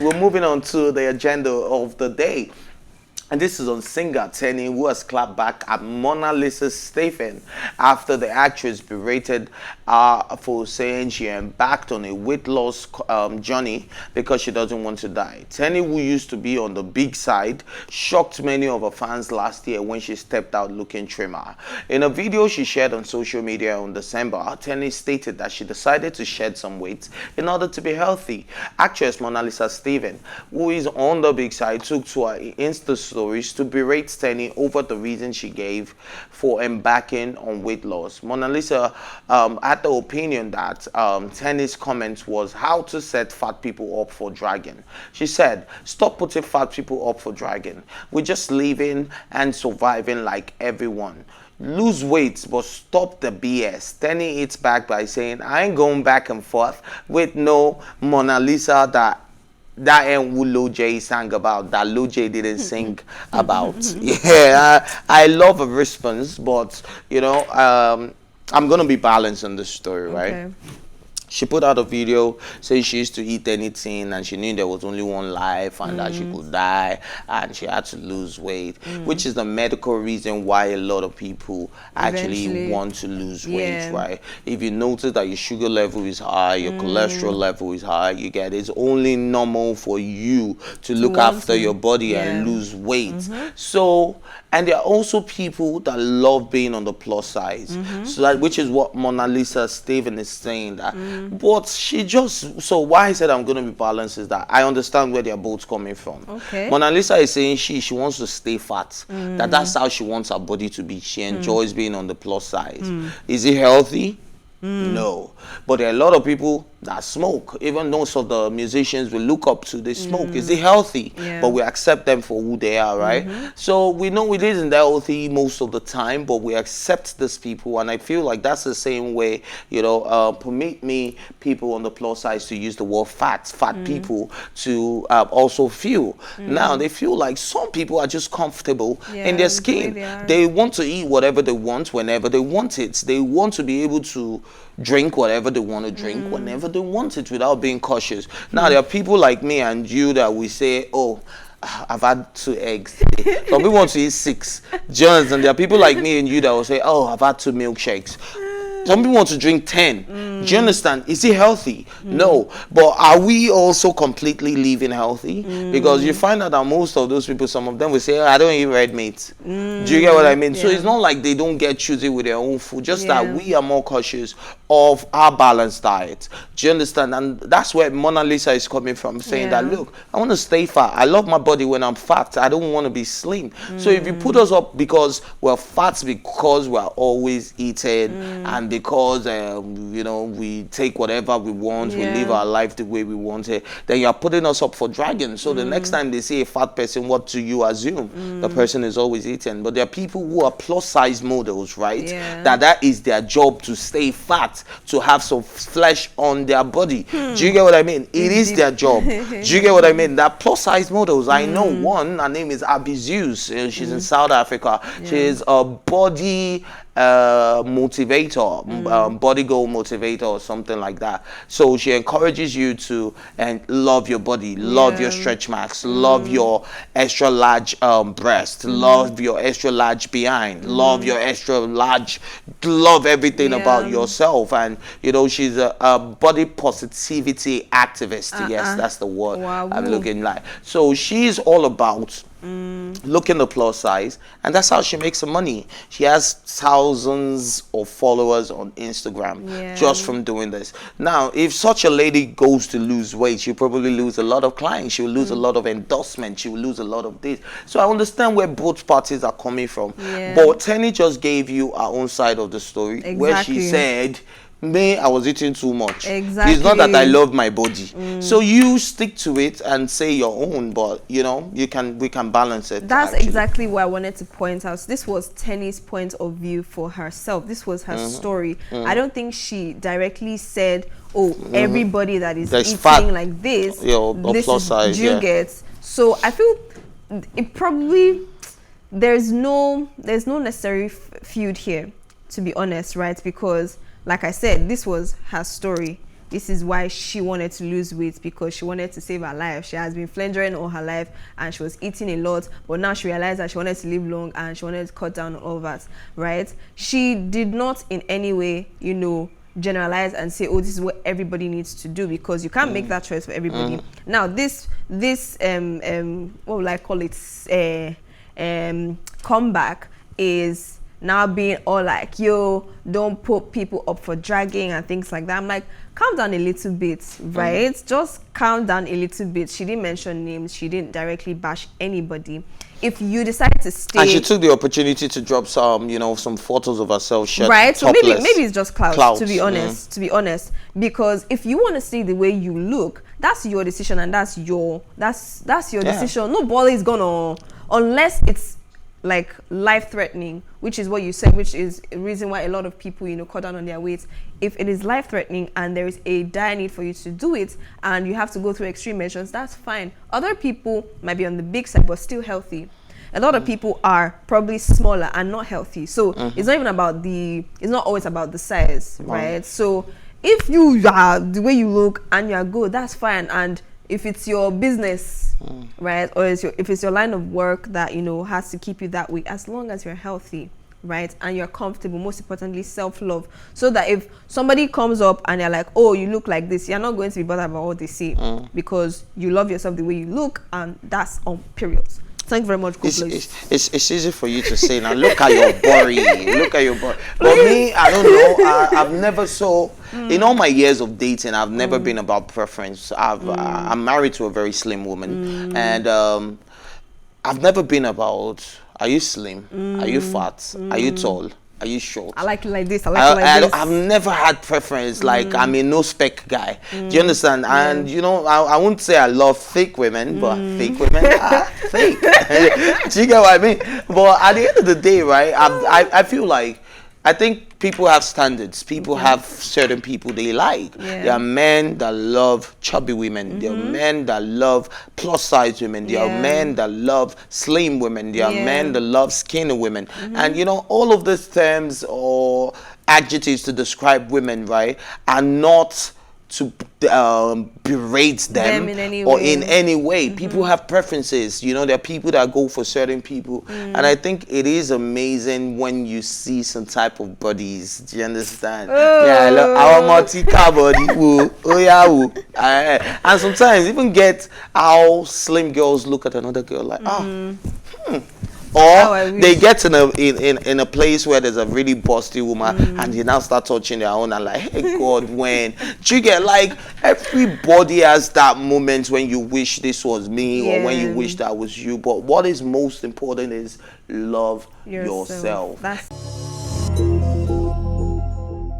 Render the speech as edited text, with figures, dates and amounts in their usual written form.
We're moving on to the agenda of the day. And this is on singer Teni, who has clapped back at Monalisa's statement after the actress berated for saying she embarked on a weight loss journey because she doesn't want to die. Teni, who used to be on the big side, shocked many of her fans last year when she stepped out looking trimmer. In a video she shared on social media in December, Teni stated that she decided to shed some weight in order to be healthy. Actress Monalisa Steven, who is on the big side, took to her Insta stories to berate Teni over the reason she gave for embarking on weight loss. Monalisa had the opinion that Teni's comment was how to set fat people up for dragging. She said, "Stop putting fat people up for dragging. We're just living and surviving like everyone. Lose weight, but stop the BS." Teni hits back by saying, "I ain't going back and forth with no Monalisa that ain't what Lil J sang about, that Lil J didn't sing about." Yeah, I love a response, but you know, I'm gonna be balanced on this story, right? Okay. She put out a video saying she used to eat anything and she knew there was only one life and that she could die and she had to lose weight, which is the medical reason why a lot of people actually Eventually want to lose weight, right? If you notice that your sugar level is high, your cholesterol level is high, you get it's only normal for you to look after your body and lose weight. So, and there are also people that love being on the plus size, so that which is what Monalisa Steven is saying that. But she just, so why I said I'm going to be balanced is that I understand where they're both coming from. Okay. Monalisa is saying she wants to stay fat, that's how she wants her body to be. She enjoys being on the plus size. Is it healthy? No. But there are a lot of people that smoke. Even most of the musicians we look up to, they smoke. Is it healthy? But we accept them for who they are, right? So we know it isn't healthy most of the time, but we accept these people, and I feel like that's the same way, you know, permit me people on the plus size to use the word fat people to also feel. Now they feel like some people are just comfortable in their skin. They want to eat whatever they want whenever they want it. They want to be able to drink whatever they want to drink whenever they want it without being cautious. Now there are people like me and you that we say, "Oh, I've had 2 eggs today." Some people want to eat 6. Jonathan, there are people like me and you that will say, "Oh, I've had 2 milkshakes." Some people want to drink 10. Do you understand? Is it healthy? No. But are we also completely living healthy? Because you find out that most of those people, some of them will say, "Oh, I don't eat red meat." Do you get what I mean? So it's not like they don't get choosy with their own food, just that we are more cautious of our balanced diet. Do you understand? And that's where Monalisa is coming from, saying that, look, I want to stay fat. I love my body when I'm fat. I don't want to be slim. So if you put us up because we're fat because we're always eating and because you know, we take whatever we want, we live our life the way we want it, then you're putting us up for dragging. So the next time they see a fat person, what do you assume? The person is always eating. But there are people who are plus size models, right? That is their job, to stay fat, to have some flesh on their body. Do you get what I mean? It is their job. Do you get what I mean? That plus size models, I know one, her name is Abby Zeus. She's in South Africa. She's a body motivator, body goal motivator or something like that. So she encourages you to love your body, love your stretch marks, love your extra large breast, love your extra large behind, love your extra large, love everything about yourself. And you know, she's a body positivity activist. Yes, that's the word I'm looking like. So she's all about looking the plus size, and that's how she makes some money. She has thousands of followers on Instagram just from doing this. Now, if such a lady goes to lose weight, she'll probably lose a lot of clients, she will lose a lot of endorsement, she will lose a lot of this. So I understand where both parties are coming from. But Teni just gave you her own side of the story, where she said, "Me, I was eating too much. It's not that I love my body." So you stick to it and say your own, but you know, we can balance it. That's exactly what I wanted to point out. This was Teni's point of view for herself. This was her story. I don't think she directly said, "Oh, everybody that is eating fat like this, this is size, get." So I feel it probably there's no necessary feud here, to be honest, right? Because like I said, this was her story. this is why she wanted to lose weight, because she wanted to save her life. She has been floundering all her life and she was eating a lot, but now she realized that she wanted to live long and she wanted to cut down on all that, right? She did not in any way, you know, generalize and say, oh, this is what everybody needs to do, because you can't make that choice for everybody. Now this what will I call it, comeback is now being all like, yo, don't put people up for dragging and things like that. I'm like, calm down a little bit, right? Just calm down a little bit. She didn't mention names. She didn't directly bash anybody. If you decide to stay, and she took the opportunity to drop some, you know, some photos of herself, right? So topless. maybe it's just clout. To be honest, because if you want to stay the way you look, that's your decision, and that's your decision. Nobody is gonna, unless it's like life-threatening, which is what you said, which is a reason why a lot of people, you know, cut down on their weight. If it is life-threatening and there is a dire need for you to do it and you have to go through extreme measures, that's fine. Other people might be on the big side but still healthy. A lot of people are probably smaller and not healthy. So it's not even about it's not always about the size, right? So if you are the way you look and you are good, that's fine. And if it's your business, right, or if it's your line of work that, you know, has to keep you that way, as long as you're healthy, right, and you're comfortable, most importantly, self-love, so that if somebody comes up and they're like, oh, you look like this, you're not going to be bothered about what they say, because you love yourself the way you look, and that's on periods. Thank you very much. It's easy for you to say now. Look at your body. Look at your body. But me, I don't know. I've never in all my years of dating, I've never been about preference. I'm married to a very slim woman, and I've never been about, are you slim? Are you fat? Are you tall? Are you short? I like it like this. I like it like this. I've never had preference. Like, I'm a no spec guy. Do you understand? And you know, I wouldn't say I love fake women, but fake women are fake. Do you get what I mean? But at the end of the day, right? I feel like, I think people have standards. People have certain people they like. There are men that love chubby women. There are men that love plus size women. There are men that love slim women. There are men that love skinny women. And you know, all of these terms or adjectives to describe women, right, are not to berate them in any way. People have preferences. You know, there are people that go for certain people, and I think it is amazing when you see some type of bodies. Do you understand? Yeah, look, our multi-car body. And sometimes even get how slim girls look at another girl like, or they get in a place where there's a really busty woman and they now start touching their own and like, hey God, when do you get, like, everybody has that moment when you wish this was me or when you wish that was you, but what is most important is love yourself. That's